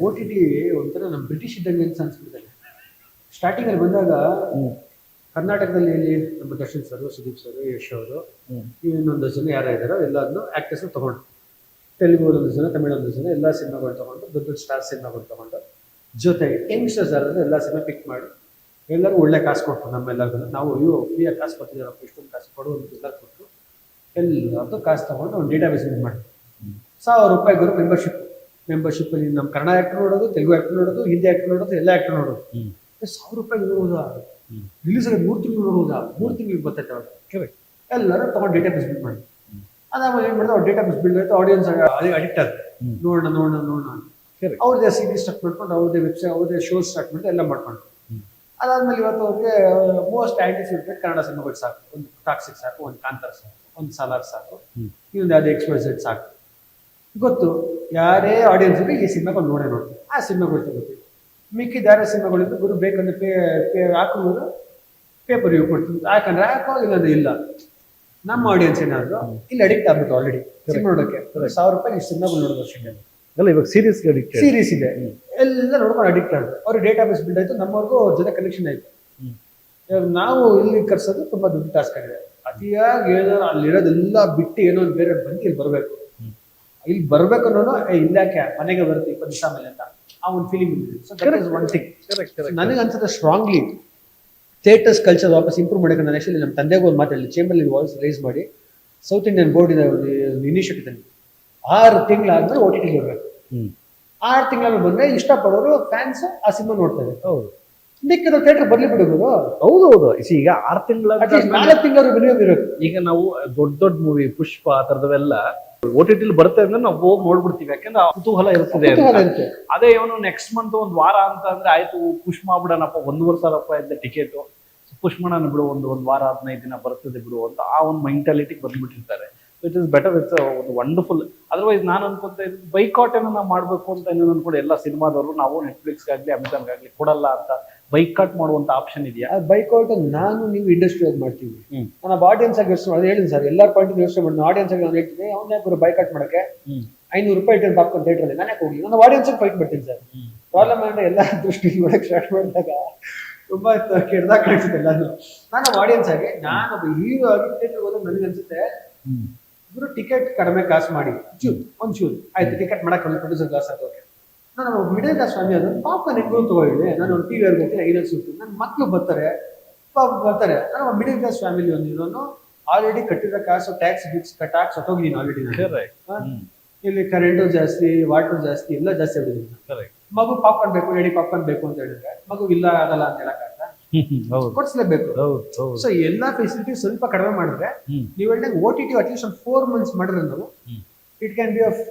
O T T ಒಂಥರ ನಮ್ಮ British ಇದ್ದಂಗೆ ಅಂತ ಅನ್ಸ್ಬಿಡ್ತಾರೆ. ಸ್ಟಾರ್ಟಿಂಗಲ್ಲಿ ಬಂದಾಗ ಕರ್ನಾಟಕದಲ್ಲಿ ಇಲ್ಲಿ ನಮ್ಮ ದರ್ಶನ್ ಸರ್, ಸುದೀಪ್ ಸರ್, ಯಶ್ ಅವರು, ಇನ್ನೊಂದು ಜನ ಯಾರು ಇದ್ದಾರೋ ಎಲ್ಲರನ್ನು ಆ್ಯಕ್ಟರ್ಸ್ ತೊಗೊಂಡು, ತೆಲುಗು ಒಂದೊಂದು ಜನ, ತಮಿಳು ಒಂದೊಂದು ಜನ, ಎಲ್ಲ ಸಿನಿಮಾಗಳು ತೊಗೊಂಡು, ದೊಡ್ಡ ದೊಡ್ಡ ಸ್ಟಾರ್ ಸಿನಿಮಾಗಳು ತೊಗೊಂಡು, ಜೊತೆಗೆ ಯಂಗ್ಸ್ಟರ್ಸ್ ಯಾರಾದ್ರೆ ಎಲ್ಲ ಸಿನಿಮಾ ಪಿಕ್ ಮಾಡಿ ಎಲ್ಲರೂ ಒಳ್ಳೆ ಕಾಸು ಕೊಟ್ಟು ನಮ್ಮೆಲ್ಲರಿಗೂ, ನಾವು ಫ್ರೀಯಾಗಿ ಕಾಸು ಕೊಟ್ಟಿದ್ದೀರಪ್ಪ, ಇಷ್ಟೊಂದು ಕಾಸು ಕೊಡು ಅಂತ ಎಲ್ಲ ಕೊಟ್ಟು ಎಲ್ಲರದ್ದು ಕಾಸು ತೊಗೊಂಡು ಒಂದು ಡೇಟಾ ಬೇಸ್ ಮಾಡಿ ₹1000 ಮೆಂಬರ್ಶಿಪ್ಪಲ್ಲಿ ನಮ್ಮ ಕನ್ನಡ ಆ್ಯಕ್ಟರ್ ನೋಡೋದು, ತೆಲುಗು ಆ್ಯಕ್ಟರ್ ನೋಡೋದು, ಹಿಂದಿ ಆ್ಯಕ್ಟರ್ ನೋಡೋದು, ಎಲ್ಲ ಆ್ಯಕ್ಟರ್ ನೋಡೋದು. ₹1000 ನೋಡೋದಾ, ರಿಲೀಸ್ ಆಗಿ 3 ತಿಂಗಳು ನೋಡೋದಾ, 3 ತಿಂಗಳಿಗೆ ಬರ್ತೈತೆ ಅವ್ರು. ಕರೆಕ್ಟ್. ಎಲ್ಲರೂ ತೊಗೊಂಡು ಡೇಟಾ ಬೇಸ್ ಬಿಲ್ಡ್ ಮಾಡಿ, ಅದಾದ್ಮೇಲೆ ಏನು ಮಾಡಿದ್ರೆ ಅವ್ರು ಡೇಟಾ ಬೇಸ್ ಬಿಲ್ಡ್ ಆಯಿತು, ಆಡಿಯನ್ಸ್ ಅಡಿಕ್ಟ್ ಆಗುತ್ತೆ, ನೋಡೋಣ ಅವ್ರದ್ದೇ ಸೀರೀಸ್ ಸ್ಟಾರ್ಟ್ ಮಾಡ್ಕೊಂಡು, ಅವ್ರದ್ದೇ ವೆಬ್ಸೈಟ್, ಅವ್ರದ್ದೇ ಶೋಸ್ ಸ್ಟಾರ್ಟ್ ಮಾಡಿದ್ರೆ ಎಲ್ಲ ಮಾಡ್ಕೊಂಡು, ಅದಾದ್ಮೇಲೆ ಇವತ್ತು ಅವ್ರಿಗೆ ಮೋಸ್ಟ್ ಆಂಟಿಸಿಪೇಟೆಡ್ ಕನ್ನಡ ಸಿನಿಮಾಗಳು ಸಾಕು. ಒಂದು ಟಾಕ್ಸಿಕ್ ಸಾಕು, ಒಂದು ಕಾಂತಾರ ಸಾಕು, ಒಂದು ಸಾಲಾರ್ ಸಾಕು, ಇನ್ನೊಂದು ಯಾವುದೇ ಎಕ್ಸ್ಪ್ರೆಸ್ ಸಾಕು. ಗೊತ್ತು ಯಾರೇ ಆಡಿಯನ್ಸ್ ಇದ್ರೆ ಈ ಸಿನಿಮಾಗಳು ನೋಡ್ತೀವಿ, ಆ ಸಿನಿಮಾಗಳು ತಗೋತೀವಿ. ಮಿಕ್ಕಿದ ಯಾರೇ ಸಿನಿಮಾಗಳಿದ್ದು ಗುರು ಬೇಕಂದ್ರೆ ಹಾಕೋದು ಪೇಪರ್ ರಿವ್ಯೂ ಕೊಡ್ತೀವಿ, ಯಾಕಂದ್ರೆ ಹಾಕೋ ಇಲ್ಲಂದ್ರೆ ಇಲ್ಲ. ನಮ್ಮ ಆಡಿಯನ್ಸ್ ಏನಾದ್ರು ಇಲ್ಲಿ ಅಡಿಕ್ಟ್ ಆಗ್ಬಿಟ್ಟು ಆಲ್ರೆಡಿ ಸಿನಿಮಾ ನೋಡೋಕ್ಕೆ ₹1000 ಇಷ್ಟು ಸಿನಿಮಾಗಳು ನೋಡೋದು ಅಷ್ಟೇ ಅಲ್ಲ. ಇವಾಗ ಸೀರೀಸ್ ಇದೆ, ಎಲ್ಲ ನೋಡ್ಕೊಂಡು ಅಡಿಕ್ಟ್ ಆಗುತ್ತೆ. ಅವ್ರಿಗೆ ಡೇಟಾ ಬೇಸ್ ಬಿಲ್ಡ್ ಆಯ್ತು, ನಮ್ಮವ್ರಿಗೂ ಅವ್ರ ಜೊತೆ ಕನೆಕ್ಷನ್ ಆಯ್ತು. ನಾವು ಇಲ್ಲಿ ಕರ್ಸೋದು ತುಂಬಾ ದೊಡ್ಡ ಟಾಸ್ಕ್ ಆಗಿದೆ. ಅತಿಯಾಗಿ ಏನಾದ್ರು ಅಲ್ಲಿರೋದೆಲ್ಲ ಬಿಟ್ಟು ಏನೋ ಒಂದು ಬೇರೆ ಬಂದು ಇಲ್ಲಿ ಬರಬೇಕು, ಇಲ್ಲಿ ಬರ್ಬೇಕು ಅನ್ನೋನು ಇಲ್ಲಾಕೆ ಮನೆಗೆ ಬರುತ್ತೆ 20 ದಿವಸ ಮೇಲೆ ಅಂತ ಆ ಒಂದು ಫೀಲಿಂಗ್ ಇದೆ. So that is one thing. ನನಗೆ ಅನ್ಸುತ್ತೆ ಸ್ಟ್ರಾಂಗ್ಲಿ ಥಿಯೇಟರ್ಸ್ ಕಲ್ಚರ್ ವಾಪಸ್ ಇಂಪ್ರೂವ್ ಮಾಡಕ್ಕೆ ನಾನು ಆಕ್ಚುಲಿ ನಮ್ಮ ತಂದೆಗೂ ಒಂದು ಮಾತಾಡಲಿ, ಚೇಂಬರ್ಲಿ ವಾಯ್ಸ್ ರೈಸ್ ಮಾಡಿ ಸೌತ್ ಇಂಡಿಯನ್ ಬೋರ್ಡ್ ಇದೆ ಒಂದು ಇನಿಷಿಯೇಟಿವ್ ಅಲ್ಲಿ 6 ತಿಂಗಳಾದ್ಮೇಲೆ OTT ಬರಬೇಕು. 6 ತಿಂಗಳಲ್ಲಿ ಬಂದ್ರೆ ಇಷ್ಟಪಡೋರು ಫ್ಯಾನ್ಸ್ ಆ ಸಿನಿಮಾ ನೋಡ್ತಾರೆ. ಹೌದು, ಮಿಕ್ಕಿದ ಥಿಯೇಟರ್ ಬರ್ಲಿ ಬಿಡೋದು. ಹೌದು. ಈಗ 6 ತಿಂಗಳ 4 ತಿಂಗಳು ವಿನಿಯೋಗ ಇರುತ್ತೆ. ಈಗ ನಾವು ದೊಡ್ಡ ಮೂವಿ ಪುಷ್ಪ ಆ ಥರದವೆಲ್ಲ OTT ಬರುತ್ತೆ ಅಂದ್ರೆ ನಾವು ಹೋಗಿ ನೋಡ್ಬಿಡ್ತೀವಿ, ಯಾಕಂದ್ರೆ ಕುತೂಹಲ ಇರ್ತದೆ. ಅದೇ ಇವನು ನೆಕ್ಸ್ಟ್ ಮಂತ್ ಒಂದು ವಾರ ಅಂತ ಅಂದ್ರೆ ಆಯ್ತು ಪುಷ್ ಮಾಡ್ಬಿಡೋಣಪ್ಪ, ₹1,500 ಟಿಕೆಟ್, ಪುಷ್ ಮಾಡೋಣ ಬಿಡು, ಒಂದು ವಾರ 15 ದಿನ ಬರ್ತದೆ ಬಿಡು ಅಂತ ಆ ಒಂದು ಮೆಂಟಾಲಿಟಿಗೆ ಬಂದ್ಬಿಟ್ಟಿರ್ತಾರೆ. ಇಟ್ ಇಸ್ ಬೆಟರ್, ಇಟ್ಸ್ ಒಂದು ವಂಡರ್ಫುಲ್. ಅದರ್ವೈಸ್ ನಾನು ಅನ್ಕೊಂತ ಬೈಕಾಟ್ ಏನೋ ನಾವು ಮಾಡಬೇಕು ಅಂತ ಇನ್ನೊಂದು ಅನ್ಕೊಂಡು ಎಲ್ಲ ಸಿನಿಮಾದವರು ನಾವು ನೆಟ್ಫ್ಲಿಕ್ಸ್ಗಾಗಲಿ ಅಮೆಝಾನ್ಗಾಗಲಿ ಕೊಡಲ್ಲ ಅಂತ ಬೈಕಾಟ್ ಮಾಡುವಂತ ಆಪ್ಷನ್ ಇದೆಯಾ? ಬೈಕಾಟ್ ನಾನು ನೀವು ಇಂಡಸ್ಟ್ರಿ ಆಗಿ ಮಾಡ್ತೀವಿ, ನಾನು ಆಡಿಯನ್ಸ್ ಆಗಿ ಯೋಚನೆ ಮಾಡಿ ಹೇಳಿದ್ದೀನಿ ಸರ್, ಎಲ್ಲರ ಪಾಯಿಂಟ್ ಯೋಚನೆ ಮಾಡಿ ಆಡಿಯನ್ಸ್ ಆಗಿ ನಾನು ಹೇಳ್ತೀನಿ, ಅವ್ನ ಯಾಕೆ ಬೈಕಾಟ್ ಮಾಡಕ್ಕೆ ₹500 ಇಟ್ಟು ಪಾಪ್ಕಾರ್ನ್ ಥಿಯೇಟರ್ ನಾನು ಯಾಕೆ ಹೋಗಿ ನಾನು ಆಡಿಯನ್ಸ್ ಫೈಟ್ ಮಾಡ್ತೀನಿ ಸರ್. ಪ್ರಾಬ್ಲಮ್ ಅಂದ್ರೆ ಎಲ್ಲ ದೃಷ್ಟಿ ನೋಡಕ್ಕೆ ಸ್ಟಾರ್ಟ್ ಮಾಡಿದಾಗ ತುಂಬಾ ಕೆಡ್ದಾಗ ಕಾಣಿಸುತ್ತೆ ಎಲ್ಲಾನು. ನಾನು ಆಡಿಯನ್ಸ್ ಆಗಿ ನಾನೊಬ್ಬ ಹೀರೋ ಆಗಿ ಥಿಯೇಟರ್ ಹೋದಾಗ ನನಗೆ ಅನ್ಸುತ್ತೆ ಇವರು ಟಿಕೆಟ್ ಕಡಿಮೆ ಕಾಸು ಮಾಡಿ ಒಂಚೂರು ಆಯ್ತು, ಟಿಕೆಟ್ ಮಾಡಕ್ಕೆ ಪ್ರೊಡ್ಯೂಸರ್ ಕ್ಲಾಸ್ ಆಗೋಕೆ ನಾನು ಮಿಡಲ್ ಕ್ಲಾಸ್ ಫ್ಯಾಮಿಲಿ ಅದನ್ನು ಪಾಪ್ಕಾರ್ನ್ ಹೆಂಗೂ ತಗೊಳ್ಳಿ, ನಾನು ಒಂದು ಟಿವಿ ಹೋಗ್ತೀನಿ 500 ಸಿಗ್ತೀನಿ, ನನ್ನ ಮಕ್ಕಳು ಬರ್ತಾರೆ ನಾನು ಮಿಡಲ್ ಕ್ಲಾಸ್ ಫ್ಯಾಮಿಲಿ ಒಂದಿರೋನು ಆಲ್ರೆಡಿ ಕಟ್ಟಿರೋ ಕಾಸು ಟ್ಯಾಕ್ಸ್ ಹೊಟ್ಟೋಗಿದ್ದೀನಿ ಆಲ್ರೆಡಿ. ಇಲ್ಲಿ ಕರೆಂಟು ಜಾಸ್ತಿ, ವಾಟರ್ ಜಾಸ್ತಿ, ಎಲ್ಲ ಜಾಸ್ತಿ ಆಗಿದ್ದೀನಿ. ಮಗು ಪಾಪ್ಕಾರ್ನ್ ಬೇಕು, ರೆಡಿ ಪಾಪ್ಕಾರ್ನ್ ಬೇಕು ಅಂತ ಹೇಳಿದ್ರೆ ಮಗು ಇಲ್ಲ ಆಗಲ್ಲ ಅಂತ ಹೇಳಕ್ಕಾಗಲ್ಲ, ಕೊಡ್ಸ್ಲೇಬೇಕು. ಸೊ ಎಲ್ಲಾ ಫೆಸಿಲಿಟಿ ಸ್ವಲ್ಪ ಕಡಿಮೆ ಮಾಡಿದ್ರೆ ನೀವು ಹೇಳಿದಾಗ OTT ಅಟ್ಲೀಸ್ಟ್ ಒಂದು 4 months ಮಾಡಿದ್ರೆ ನಾವು it can be of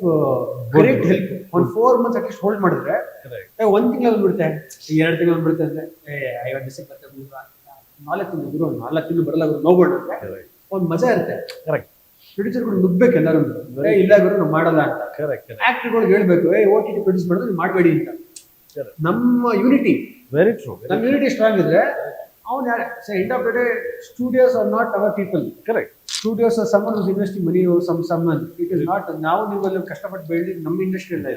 great help. ಒಂದು 4 months ಅಟ್ಲೀಸ್ಟ್ ಹೋಲ್ಡ್ ಮಾಡಿದ್ರೆ 1 ತಿಂಗಳು ಬಿಡುತ್ತೆ, 2 ತಿಂಗಳು ಬಿಡುತ್ತೆ ಅಂದ್ರೆ 50 ದಿವಸಕ್ಕೆ ಬರ್ತದೆ, 4 ತಿಂಗಳು 4 ತಿಂಗಳು ಬರಲ್ಲ ನೋಡ್ಬೋಣ ಅಂದ್ರೆ ಒಂದು ಮಜಾ ಇರುತ್ತೆ. ಕರೆಕ್ಟ್. ಪ್ರೊಡ್ಯೂಸರ್ಗಳು ನುಗ್ಬೇಕು ಎಲ್ಲರೂ, ಇಲ್ಲ ಗುರು ನಾವು ಮಾಡಲ್ಲ ಅಂತ. ಆಕ್ಟರ್ಗಳಿಗೆ ಹೇಳ್ಬೇಕು OTT ಪ್ರೊಡ್ಯೂಸ್ ಮಾಡಿದ್ರೆ ನೀವು ಮಾಡಬೇಡಿ ಅಂತ. ನಮ್ಮ ಯೂನಿಟಿ ವೆರಿ ಟ್ರೂ, ನಮ್ಮ ಯೂನಿಟಿ ಸ್ಟ್ರಾಂಗ್ ಇದ್ರೆ ಅವ್ನು ಯಾರು end of the day studios are not our people. Correct. Studios are someone who's investing money someone. It is not ನಾವು ನೀವೆಲ್ಲ ಕಷ್ಟಪಟ್ಟು ಬೆಳೆದಿ ನಮ್ಮ ಇಂಡಸ್ಟ್ರಿ ಅಲ್ಲ.